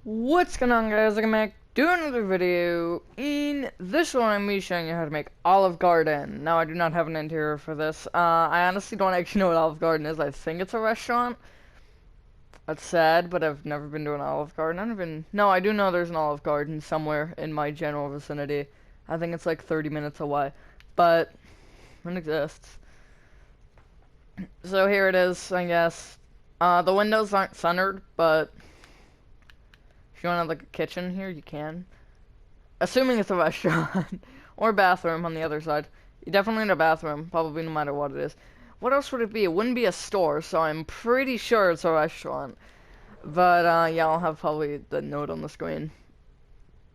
What's going on, guys? I'm back doing another video. In this one, I'm going to be showing you how to make Olive Garden. Now, I do not have an interior for this. I honestly don't actually know what Olive Garden is. I think it's a restaurant. That's sad, but I've never been to an Olive Garden. No, I do know there's an Olive Garden somewhere in my general vicinity. I think it's like 30 minutes away, but it exists. So here it is, I guess. The windows aren't centered, but if you want to have like a kitchen here, you can. Assuming it's a restaurant. Or bathroom on the other side. You definitely need a bathroom, probably no matter what it is. What else would it be? It wouldn't be a store, so I'm pretty sure it's a restaurant. But, yeah, I'll have probably the note on the screen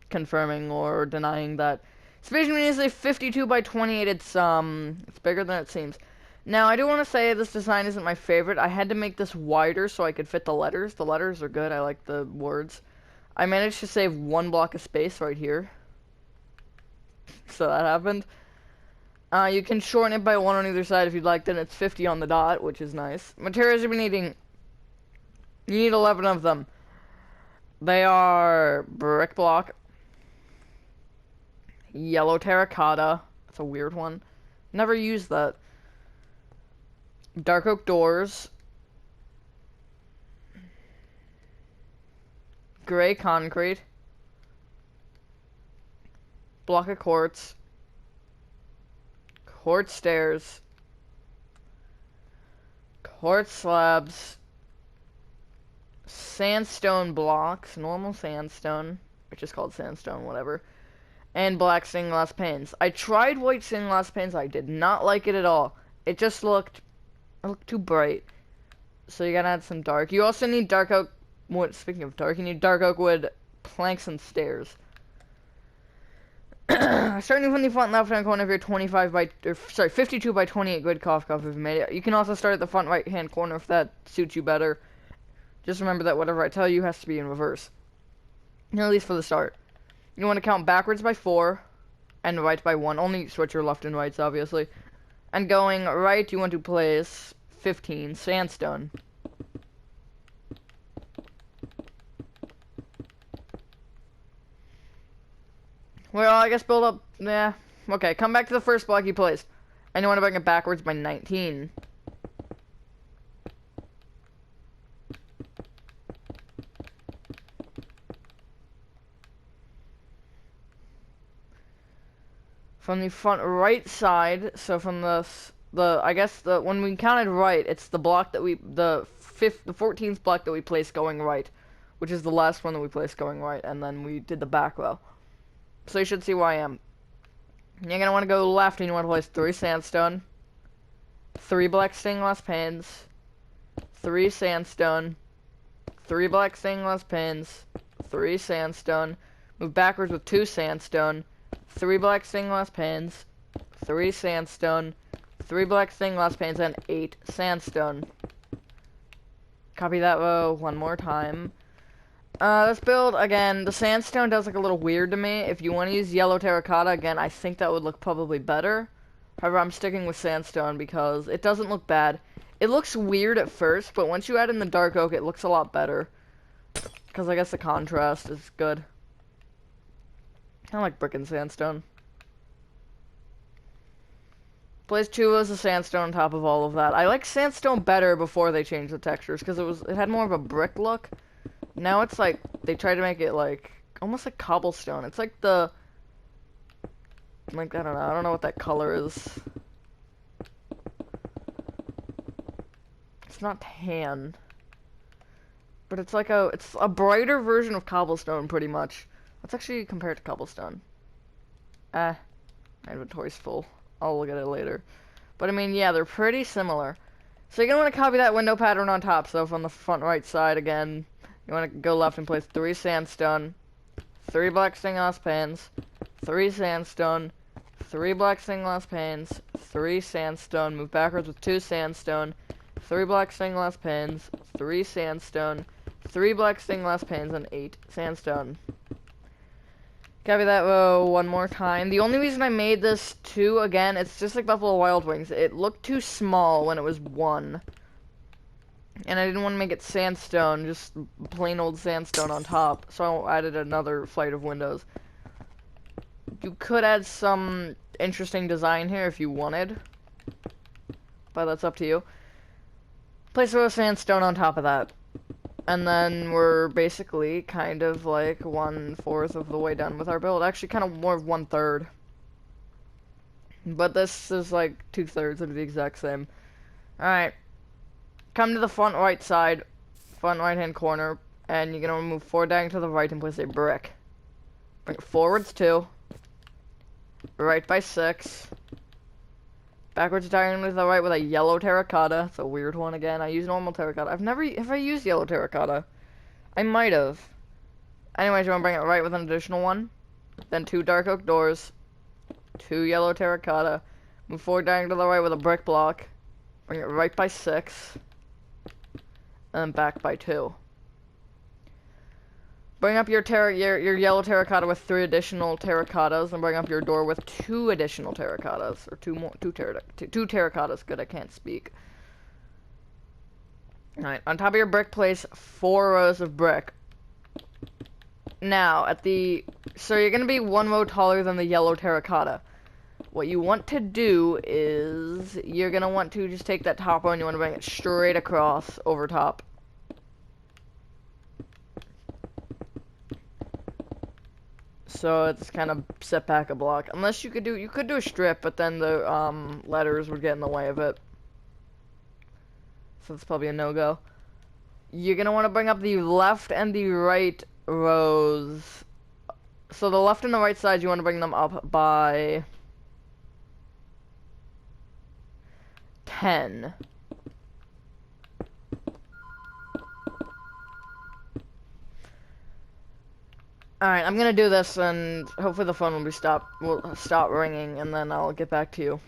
confirming or denying that. Space Marine is a 52 by 28. It's bigger than it seems. Now, I do want to say this design isn't my favorite. I had to make this wider so I could fit the letters. The letters are good. I like the words. I managed to save one block of space right here. So that happened. You can shorten it by one on either side if you'd like, then it's 50 on the dot, which is nice. Materials you'll be needing. You need 11 of them. They are brick block, yellow terracotta, that's a weird one. Never used that. Dark oak doors, gray concrete, block of quartz, quartz stairs, quartz slabs, sandstone blocks, normal sandstone, which is called sandstone, whatever, and black stained glass panes. I tried white stained glass panes. I did not like it at all. It just looked too bright. So you gotta add some dark. You also need dark oak wood. Speaking of dark, you need dark oak wood planks and stairs. Starting from the front left-hand corner of your 52 by 28 grid cough if you've made it. You can also start at the front right-hand corner if that suits you better. Just remember that whatever I tell you has to be in reverse. At least for the start. You want to count backwards by 4 and right by 1. Only switch your left and rights, obviously. And going right, you want to place 15 sandstone. Well, I guess build up, yeah. Okay, come back to the first block you placed. And you want to bring it backwards by 19. From the front right side, so from when we counted right, it's the block that the 14th block that we placed going right, which is the last one that we placed going right, and then we did the back row. So you should see where I am. You're gonna want to go left, and you want to place 3 sandstone, 3 black stained glass panes, 3 sandstone, 3 black stained glass panes, 3 sandstone, move backwards with 2 sandstone, 3 black stained glass panes, 3 sandstone, 3 black stained glass panes, and 8 sandstone. Copy that row one more time. Let's build, again, the sandstone does look a little weird to me. If you want to use yellow terracotta, again, I think that would look probably better. However, I'm sticking with sandstone because it doesn't look bad. It looks weird at first, but once you add in the dark oak, it looks a lot better. Because I guess the contrast is good. I like brick and sandstone. Place 2 was a sandstone on top of all of that. I like sandstone better before they changed the textures, because it had more of a brick look. Now it's like, they try to make it like, almost like cobblestone. It's like I don't know what that color is. It's not tan. But it's like it's a brighter version of cobblestone, pretty much. Let's actually compare it to cobblestone. My inventory's full. I'll look at it later. But I mean, yeah, they're pretty similar. So you're gonna want to copy that window pattern on top. So from the front right side again, you want to go left and place 3 sandstone, 3 black stained glass panes, 3 sandstone, 3 black stained glass panes, 3 sandstone, move backwards with 2 sandstone, 3 black stained glass panes, 3 sandstone, 3 black stained glass panes, and 8 sandstone. Copy that row one more time. The only reason I made this 2, again, it's just like Buffalo Wild Wings. It looked too small when it was 1. And I didn't want to make it sandstone, just plain old sandstone on top, so I added another flight of windows. You could add some interesting design here if you wanted, but that's up to you. Place a row of sandstone on top of that. And then we're basically kind of like 1/4 of the way done with our build. Actually, kind of more of 1/3. But this is like 2/3 of the exact same. Alright. Come to the front right side, front right hand corner, and you're gonna move 4 diagonal to the right and place a brick. Bring it forwards 2. Right by 6. Backwards diagonal to the right with a yellow terracotta. It's a weird one again. I use normal terracotta. Have I used yellow terracotta? I might have. Anyways, you want to bring it right with an additional one. Then 2 dark oak doors. 2 yellow terracotta. Move 4 diagonal to the right with a brick block. Bring it right by 6. And then back by 2. Bring up your yellow terracotta with 3 additional terracottas, and bring up your door with 2 additional terracottas, or 2 terracottas. Good, I can't speak. Alright, on top of your brick, place 4 rows of brick. Now, so you're gonna be 1 row taller than the yellow terracotta. What you want to do is, you're gonna want to just take that top row and you want to bring it straight across over top. So it's kind of set back a block. Unless you could do a strip, but then the letters would get in the way of it. So it's probably a no-go. You're gonna want to bring up the left and the right rows. So the left and the right sides, you want to bring them up by 10. Alright, I'm gonna do this, and hopefully the phone will stop ringing, and then I'll get back to you.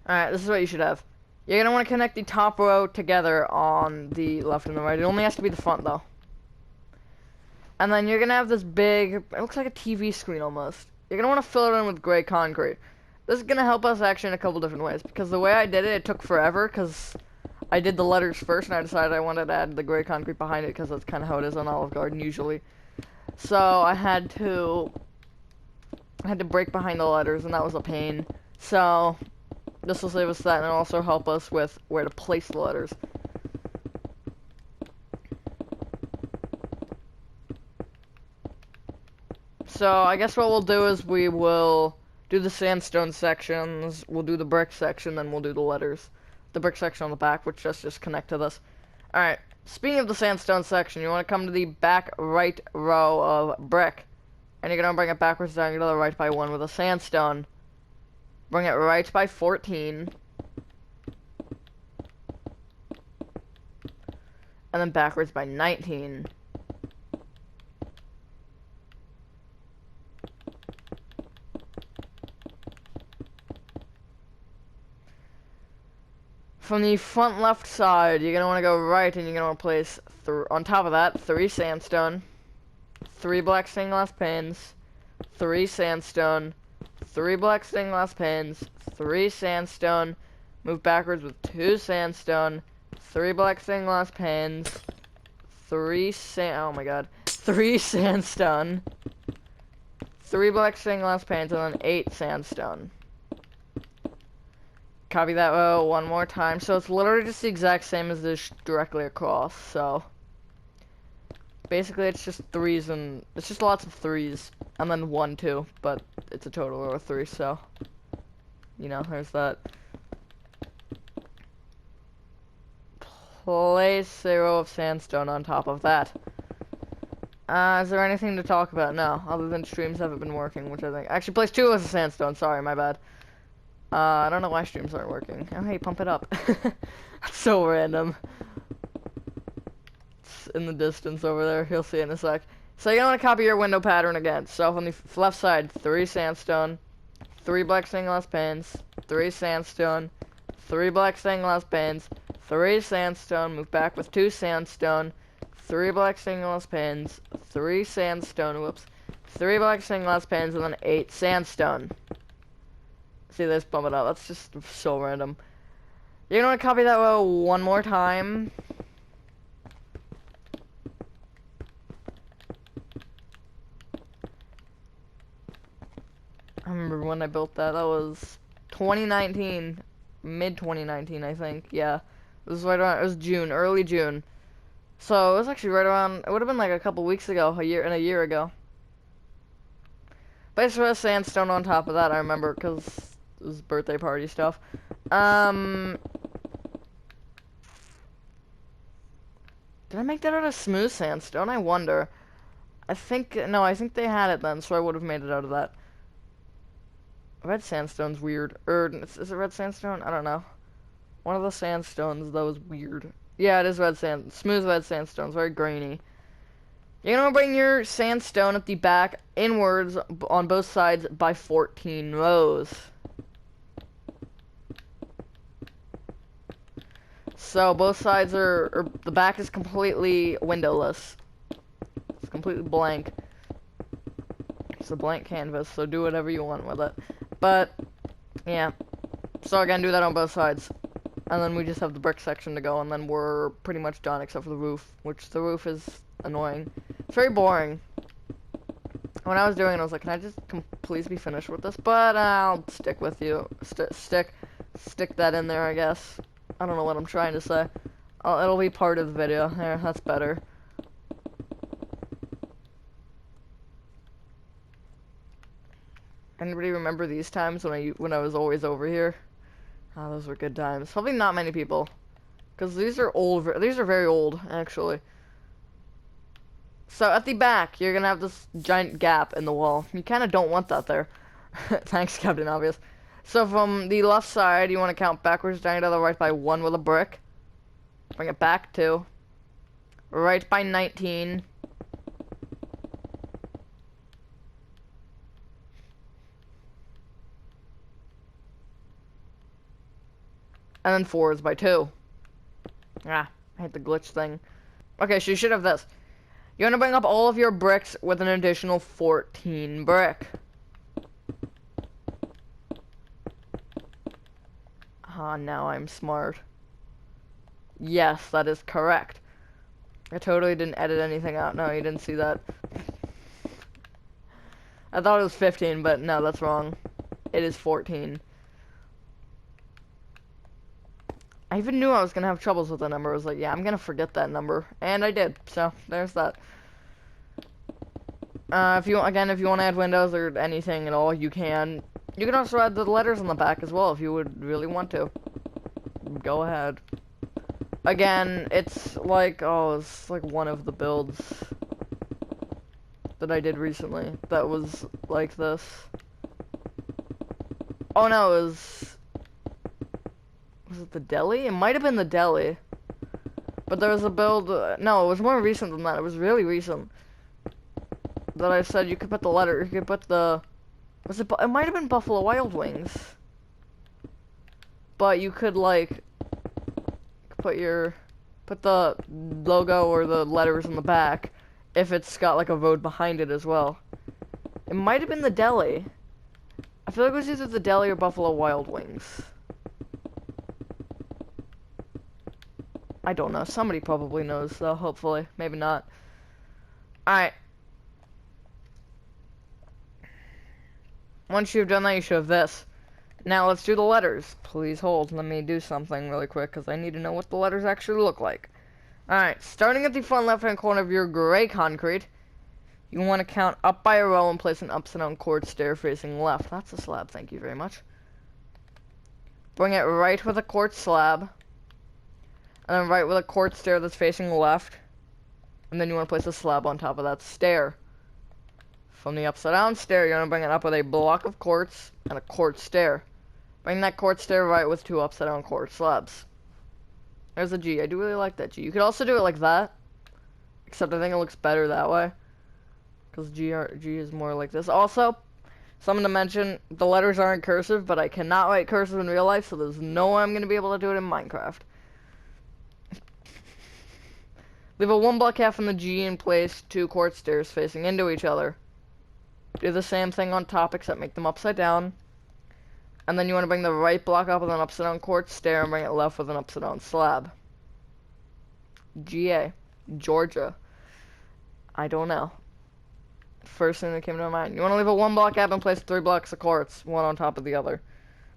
Alright, this is what you should have. You're gonna want to connect the top row together on the left and the right. It only has to be the front, though. And then you're gonna have this big, it looks like a TV screen almost. You're gonna want to fill it in with gray concrete. This is gonna help us actually in a couple different ways, because the way I did it, it took forever, because I did the letters first, and I decided I wanted to add the gray concrete behind it, because that's kind of how it is on Olive Garden usually. So I had to break behind the letters, and that was a pain. So this will save us that, and it'll also help us with where to place the letters. So I guess what we'll do is we will do the sandstone sections, we'll do the brick section, then we'll do the letters. The brick section on the back, which just connect to this. Alright, speaking of the sandstone section, you want to come to the back right row of brick. And you're going to bring it backwards down to the right by 1 with a sandstone. Bring it right by 14. And then backwards by 19. From the front left side, you're going to want to go right, and you're going to want to place, on top of that, 3 sandstone, 3 black stained glass panes, 3 sandstone, 3 black stained glass panes, 3 sandstone, move backwards with 2 sandstone, 3 black stained glass panes, 3 sandstone, 3 black stained glass panes, and then 8 sandstone. Copy that row 1 more time. So it's literally just the exact same as this directly across. So basically it's just 3s, and it's just lots of 3s, and then 1, 2, but it's a total row of 3, so you know, there's that. Place a row of sandstone on top of that. Is there anything to talk about? No, other than streams haven't been working, which I think actually place 2 rows of sandstone. Sorry, my bad. I don't know why streams aren't working. Oh, hey, pump it up. That's so random. It's in the distance over there. You'll see in a sec. So you're gonna copy your window pattern again. So on the left side, 3 sandstone, 3 black stained glass panes, 3 sandstone, 3 black stained glass panes, 3 sandstone, move back with 2 sandstone, 3 black stained glass panes, 3 sandstone, whoops, 3 black stained glass panes, and then 8 sandstone. See, let's bump it up. That's just so random. You're gonna copy that row one more time. I remember when I built that. That was 2019, mid 2019, I think. Yeah, it was right around. It was June, early June. So it was actually right around. It would have been like a couple weeks ago, a year ago. But I just put sandstone on top of that. I remember because it was birthday party stuff. Did I make that out of smooth sandstone? I wonder. I think no. I think they had it then, so I would have made it out of that. Red sandstone's weird. Is it red sandstone? I don't know. One of the sandstones, though, is weird. Yeah, it is red sand. Smooth red sandstone. It's very grainy. You're gonna bring your sandstone at the back inwards on both sides by 14 rows. So both sides are the back is completely windowless. It's completely blank. It's a blank canvas, so do whatever you want with it. But, yeah. So again, do that on both sides. And then we just have the brick section to go, and then we're pretty much done, except for the roof, which the roof is annoying. It's very boring. When I was doing it, I was like, can I just please be finished with this? But I'll stick with you. Stick that in there, I guess. I don't know what I'm trying to say. It'll be part of the video. There, that's better. Anybody remember these times when I was always over here? Oh, those were good times. Probably not many people, because these are old. These are very old, actually. So at the back, you're gonna have this giant gap in the wall. You kind of don't want that there. Thanks, Captain Obvious. So from the left side, you want to count backwards down to the right by 1 with a brick. Bring it back 2. Right by 19. And then forwards by 2. Ah, I hate the glitch thing. Okay, so you should have this. You want to bring up all of your bricks with an additional 14 brick. Ah, now I'm smart. Yes, that is correct. I totally didn't edit anything out. No, you didn't see that. I thought it was 15, but no, that's wrong. It is 14. I even knew I was gonna have troubles with the number. I was like, yeah, I'm gonna forget that number, and I did. So there's that. If you want to add windows or anything at all, you can. You can also add the letters on the back as well if you would really want to. Go ahead. Again, it's like one of the builds that I did recently that was like this. Oh no, was it the deli? It might have been the deli. But there was a build, no, it was more recent than that. It was really recent. That I said you could put the letter, you could put the, it might have been Buffalo Wild Wings. But you could like, put the logo or the letters in the back if it's got like a road behind it as well. It might have been the deli. I feel like it was either the deli or Buffalo Wild Wings. I don't know. Somebody probably knows, though, hopefully. Maybe not. Alright. Once you've done that, you should have this. Now, let's do the letters. Please hold. Let me do something really quick, because I need to know what the letters actually look like. Alright, starting at the front left-hand corner of your gray concrete, you want to count up by a row and place an upside-down quartz stair facing left. That's a slab, thank you very much. Bring it right with a quartz slab. And then right with a quartz stair that's facing left. And then you want to place a slab on top of that stair. From the upside down stair, you're going to bring it up with a block of quartz and a quartz stair. Bring that quartz stair right with 2 upside down quartz slabs. There's a G. I do really like that G. You could also do it like that. Except I think it looks better that way. because G is more like this. Also, something to mention, the letters aren't cursive, but I cannot write cursive in real life, so there's no way I'm going to be able to do it in Minecraft. Leave a 1 block gap from the G and place 2 quartz stairs facing into each other. Do the same thing on top, except make them upside down. And then you want to bring the right block up with an upside down quartz stair and bring it left with an upside down slab. GA. Georgia. I don't know. First thing that came to my mind. You want to leave a 1 block gap and place 3 blocks of quartz, one on top of the other.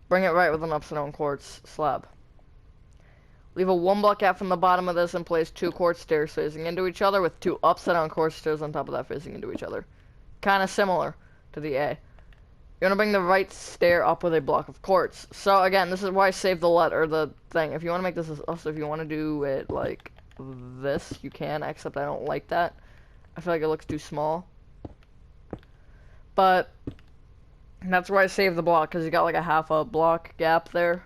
Bring it right with an upside down quartz slab. Leave a 1 block gap from the bottom of this and place 2 quartz stairs facing into each other with 2 upside down quartz stairs on top of that facing into each other. Kind of similar to the A. You want to bring the right stair up with a block of quartz. So again, this is why I saved the letter, the thing. If you want to make this, also if you want to do it like this, you can, except I don't like that. I feel like it looks too small. But that's why I saved the block, because you got like a half a block gap there.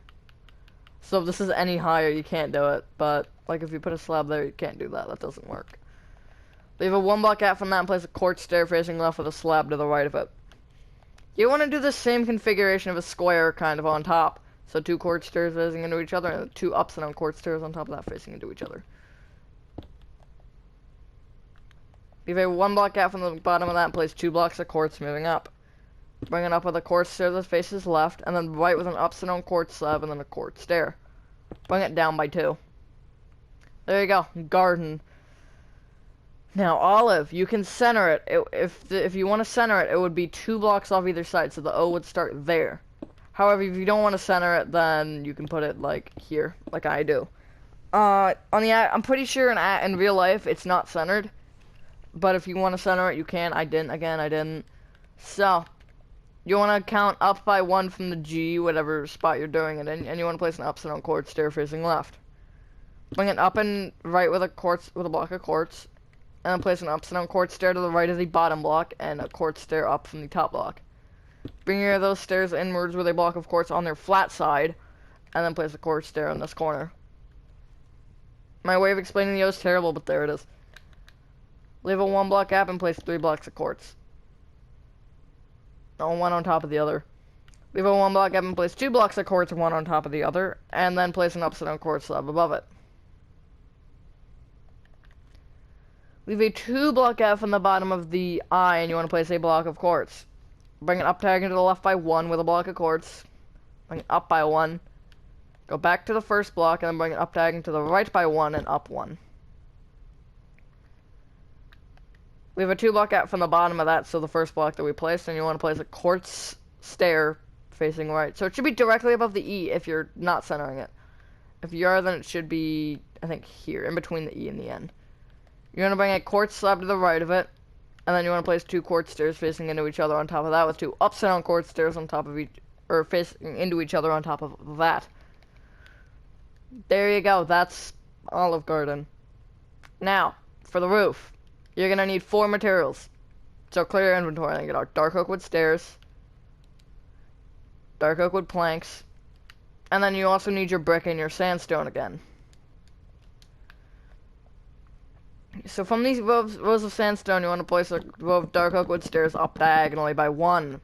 So if this is any higher, you can't do it. But like if you put a slab there, you can't do that. That doesn't work. Leave a 1 block gap from that and place a quartz stair facing left with a slab to the right of it. You want to do the same configuration of a square kind of on top. So 2 quartz stairs facing into each other and 2 upside down quartz stairs on top of that facing into each other. Leave a 1 block gap from the bottom of that and place 2 blocks of quartz moving up. Bring it up with a quartz stair that faces left, and then right with an upside down quartz slab and then a quartz stair. Bring it down by 2. There you go. Garden. Now, olive, you can center it. If you want to center it, it would be 2 blocks off either side, so the O would start there. However, if you don't want to center it, then you can put it like here, like I do. I'm pretty sure in real life it's not centered. But if you want to center it, you can. I didn't. So, you want to count up by 1 from the G, whatever spot you're doing it in, and you want to place an upside down quartz stair facing left. Bring it up and right with a block of quartz, and then place an upside down quartz stair to the right of the bottom block, and a quartz stair up from the top block. Bring either of those stairs inwards with a block of quartz on their flat side, and then place a quartz stair in this corner. My way of explaining the O is terrible, but there it is. Leave a 1 block gap and place 3 blocks of quartz. One on top of the other. Leave a 1 block gap and place 2 blocks of quartz, one on top of the other, and then place an upside down quartz slab above it. Leave a 2 block gap from the bottom of the I, and you want to place a block of quartz. Bring it up diagonal to the left by 1 with a block of quartz. Bring it up by 1. Go back to the first block, and then bring it up diagonal to the right by 1 and up 1. We have a 2 block gap from the bottom of that, so the first block that we placed, and you want to place a quartz stair facing right. So it should be directly above the E if you're not centering it. If you are, then it should be, I think, here, in between the E and the N. You're going to bring a quartz slab to the right of it, and then you want to place 2 quartz stairs facing into each other on top of that, with 2 upside down quartz stairs on top of each, or facing into each other on top of that. There you go, that's Olive Garden. Now, for the roof. You're going to need 4 materials. So clear your inventory and get our dark oak wood stairs, dark oak wood planks, and then you also need your brick and your sandstone again. So from these rows of sandstone, you want to place a row of dark oak wood stairs up diagonally by 1.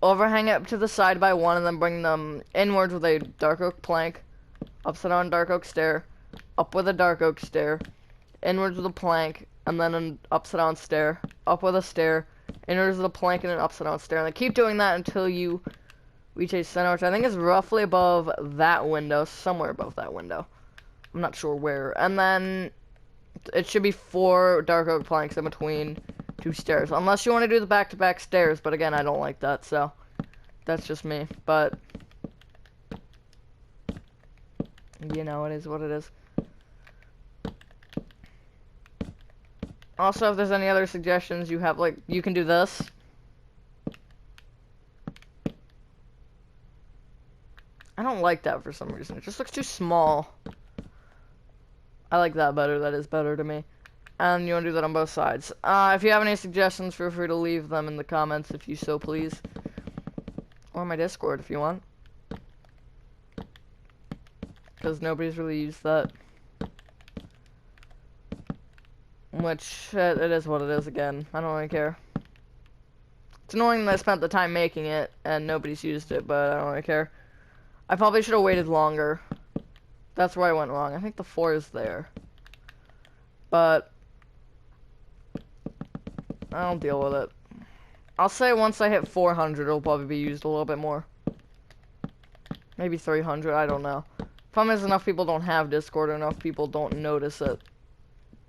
Overhang it up to the side by 1, and then bring them inwards with a dark oak plank, upside down dark oak stair, up with a dark oak stair, inwards with a plank, and then an upside down stair, up with a stair, inwards with a plank and an upside down stair. And then keep doing that until you reach a center, which I think is roughly above that window, somewhere above that window. I'm not sure where. And then it should be 4 dark oak planks in between 2 stairs. Unless you want to do the back-to-back stairs, but again, I don't like that, so that's just me. But, you know, it is what it is. Also, if there's any other suggestions you have, like, you can do this. I don't like that for some reason. It just looks too small. I like that better. That is better to me. And you want to do that on both sides. If you have any suggestions, feel free to leave them in the comments if you so please. Or my Discord if you want. Because nobody's really used that. Which, it is what it is again. I don't really care. It's annoying that I spent the time making it and nobody's used it, but I don't really care. I probably should have waited longer. That's where I went wrong. I think the 4 is there. But I'll deal with it. I'll say once I hit 400, it'll probably be used a little bit more. Maybe 300, I don't know. Problem is, enough people don't have Discord, or enough people don't notice it.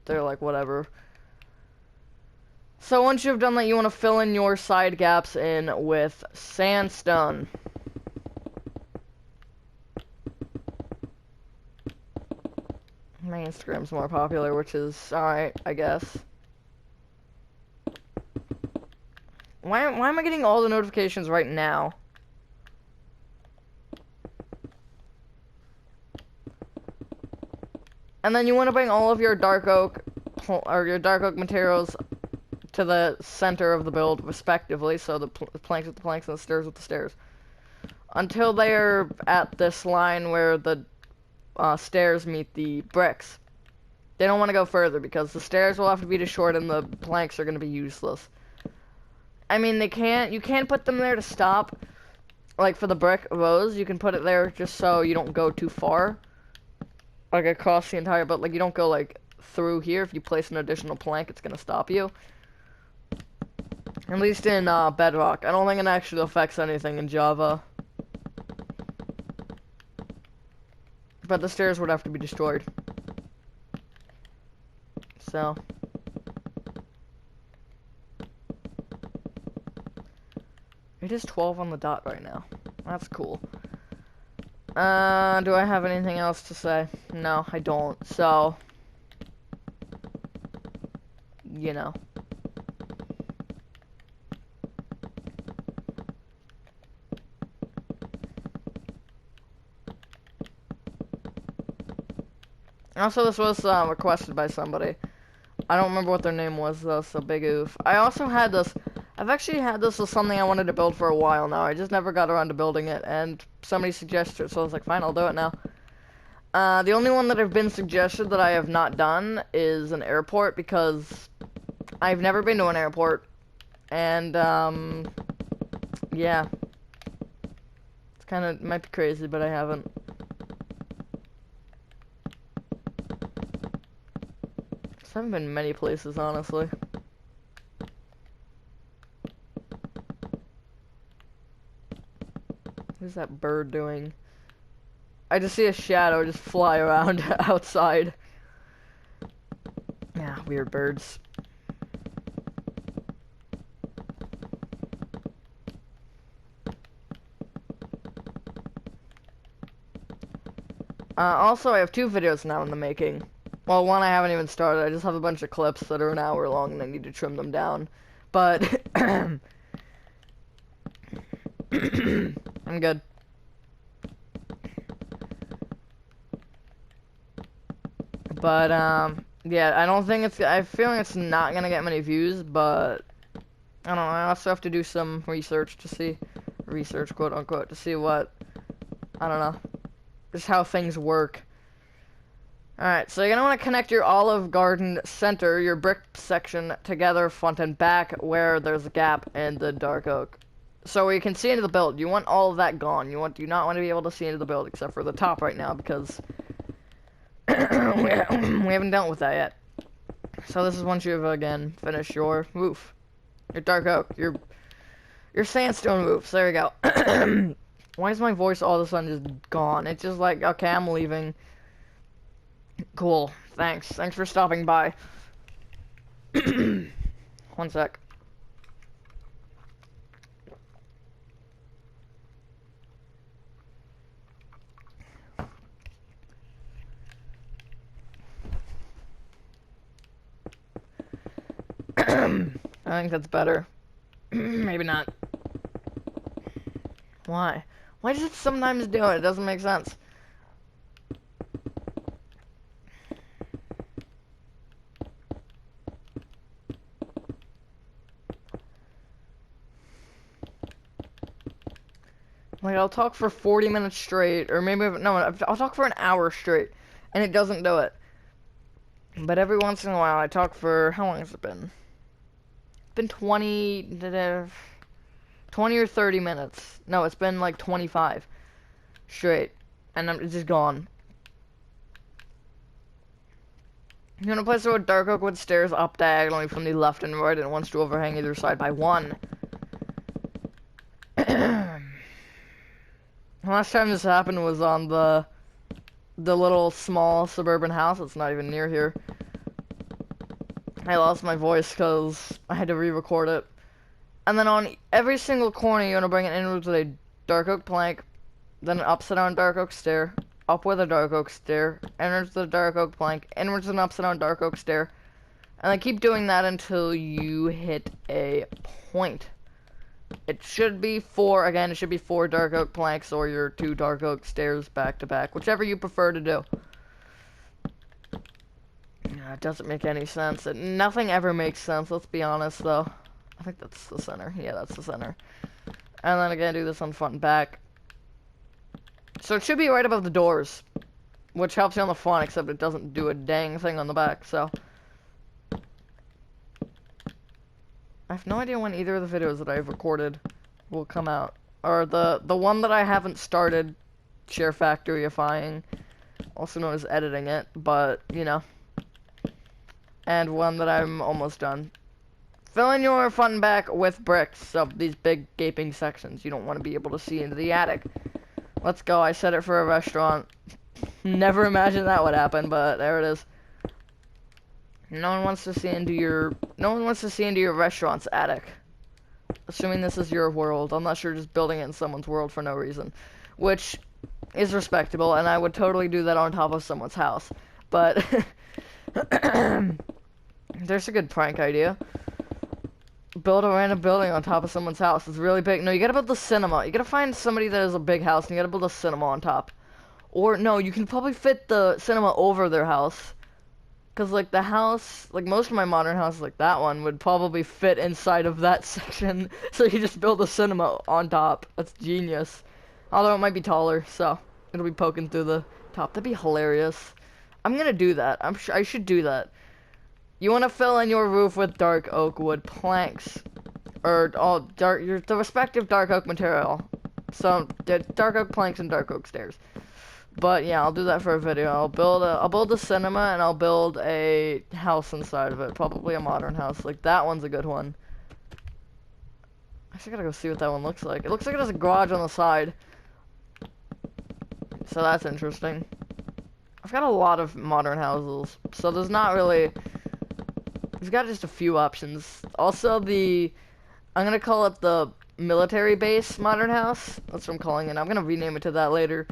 They're like, whatever. So once you've done that, you want to fill in your side gaps in with sandstone. My Instagram's more popular, which is alright, I guess. Why am I getting all the notifications right now? And then you want to bring all of your dark oak, or your dark oak materials to the center of the build, respectively. So the planks with the planks and the stairs with the stairs. Until they are at this line where the stairs meet the bricks. They don't want to go further because the stairs will have to be too short and the planks are going to be useless. I mean, you can't put them there to stop. Like for the brick rows, you can put it there just so you don't go too far. Like across the entire, but like you don't go like through here. If you place an additional plank, it's going to stop you. At least in Bedrock. I don't think it actually affects anything in Java. But the stairs would have to be destroyed. So. It is 12 on the dot right now. That's cool. Do I have anything else to say? No, I don't. So. You know. Also, this was requested by somebody. I don't remember what their name was, though, so big oof. I also had this. I've actually had this as something I wanted to build for a while now. I just never got around to building it, and somebody suggested it, so I was like, fine, I'll do it now. The only one that have been suggested that I have not done is an airport, because I've never been to an airport. And, yeah. It's kind of, might be crazy, but I haven't. I haven't been many places, honestly. What is that bird doing? I just see a shadow just fly around outside. Yeah, weird birds. Also, I have 2 videos now in the making. Well, one I haven't even started. I just have a bunch of clips that are an hour long and I need to trim them down. But I'm good. But yeah, I don't think it's. I feel like it's not gonna get many views, but I don't know. I also have to do some research to see, quote unquote, to see what, I don't know, just how things work. Alright, so you're gonna want to connect your Olive Garden center, your brick section, together front and back where there's a gap in the dark oak. So you can see into the build. You want all of that gone. You do not want to be able to see into the build except for the top right now because we haven't dealt with that yet. So this is once you've again finished your roof, your dark oak, your sandstone roofs. There we go. Why is my voice all of a sudden just gone? It's just like, okay, I'm leaving. Cool. Thanks for stopping by. One sec. I think that's better. Maybe not. Why? Why does it sometimes do it? It doesn't make sense. Like, I'll talk for 40 minutes straight, or maybe, no, I'll talk for an hour straight, and it doesn't do it. But every once in a while I talk for, how long has it been? It's been 20 or 30 minutes. No, it's been like 25 straight. And it's just gone. You want a place with dark oak wood stairs up diagonally from the left and right, and it wants to overhang either side by 1. Last time this happened was on the little small suburban house. It's not even near here. I lost my voice because I had to re-record it. And then on every single corner, you want to bring it inwards with a dark oak plank, then an upside down dark oak stair, up with a dark oak stair, inwards with a dark oak plank, inwards with an upside down dark oak stair. And then keep doing that until you hit a point. It should be 4, again, it should be 4 dark oak planks or your 2 dark oak stairs back to back, whichever you prefer to do. It doesn't make any sense. Nothing ever makes sense, let's be honest, though. I think that's the center. Yeah, that's the center. And then again, do this on front and back. So it should be right above the doors, which helps you on the front, except it doesn't do a dang thing on the back, so. I have no idea when either of the videos that I've recorded will come out. Or the one that I haven't started SHAREfactoryifying, also known as editing it, but, you know. And one that I'm almost done. Fill in your front and back with bricks, so these big gaping sections you don't want to be able to see into the attic. Let's go, I set it for a restaurant. Never imagined that would happen, but there it is. No one wants to see into your restaurant's attic. Assuming this is your world, unless you're just building it in someone's world for no reason. Which is respectable, and I would totally do that on top of someone's house. But there's a good prank idea. Build a random building on top of someone's house. It's really big. No, you gotta build the cinema. You gotta find somebody that has a big house, and you gotta build a cinema on top. Or, no, you can probably fit the cinema over their house. Because, like, the house, like, most of my modern houses, like that one, would probably fit inside of that section. So you just build a cinema on top. That's genius. Although it might be taller, so it'll be poking through the top. That'd be hilarious. I'm gonna do that. I should do that. You want to fill in your roof with dark oak wood planks. Or, the respective dark oak material. So, dark oak planks and dark oak stairs. But yeah, I'll do that for a video. I'll build a cinema, and I'll build a house inside of it. Probably a modern house. Like, that one's a good one. I actually gotta go see what that one looks like. It looks like it has a garage on the side. So that's interesting. I've got a lot of modern houses, so there's not really. We've got just a few options. Also, I'm gonna call it the military base modern house. That's what I'm calling it. I'm gonna rename it to that later.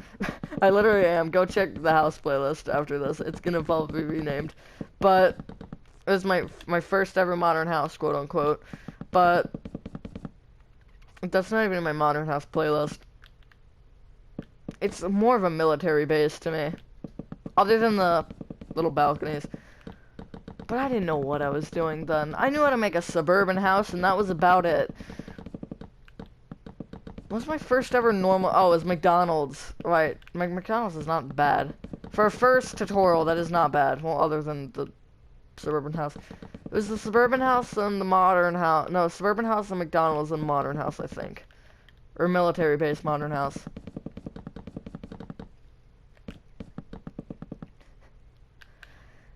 I literally am. Go check the house playlist after this. It's gonna probably be renamed. But it was my first ever modern house, quote unquote. But that's not even in my modern house playlist. It's more of a military base to me. Other than the little balconies. But I didn't know what I was doing then. I knew how to make a suburban house, and that was about it. What's my first ever normal? Oh, it was McDonald's. Right. McDonald's is not bad. For a first tutorial, that is not bad. Well, other than the suburban house. It was the suburban house and the modern house. No, suburban house and McDonald's and modern house, I think. Or military base modern house.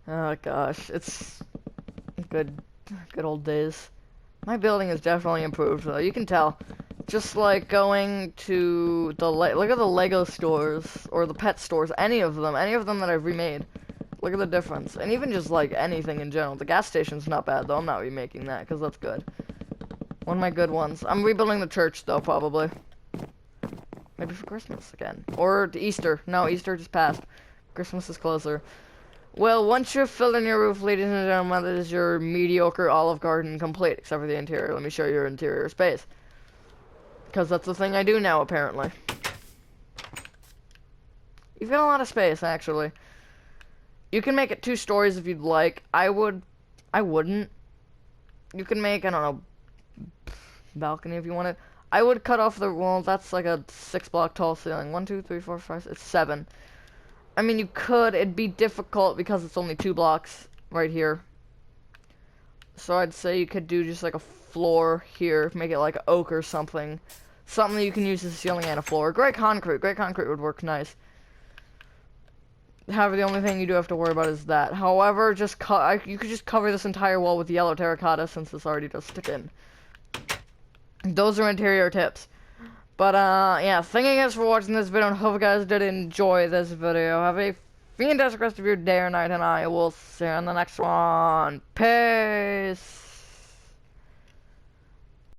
Oh gosh, it's good old days. My building is definitely improved though, you can tell. Just like going to look at the Lego stores, or the pet stores, any of them that I've remade. Look at the difference. And even just like anything in general. The gas station's not bad though, I'm not remaking that, because that's good. One of my good ones. I'm rebuilding the church though, probably. Maybe for Christmas again. Or Easter. No, Easter just passed. Christmas is closer. Well, once you've filled in your roof, ladies and gentlemen, that is your mediocre Olive Garden complete, except for the interior. Let me show you your interior space. Because that's the thing I do now, apparently. You've got a lot of space, actually. You can make it 2 stories if you'd like. I wouldn't. You can make, I don't know, balcony if you wanted. I would cut off well, that's like a 6-block tall ceiling. 1, 2, 3, 4, 5, it's 7. I mean, you could. It'd be difficult because it's only 2 blocks right here. So I'd say you could do just like a floor here, make it like oak or something. Something that you can use as a ceiling and a floor. Great concrete would work nice. However, the only thing you do have to worry about is that. However, you could just cover this entire wall with yellow terracotta since this already does stick in. Those are interior tips. But, yeah, thank you guys for watching this video, and hope you guys did enjoy this video. Have a fantastic rest of your day or night, and I will see you in the next one. Peace!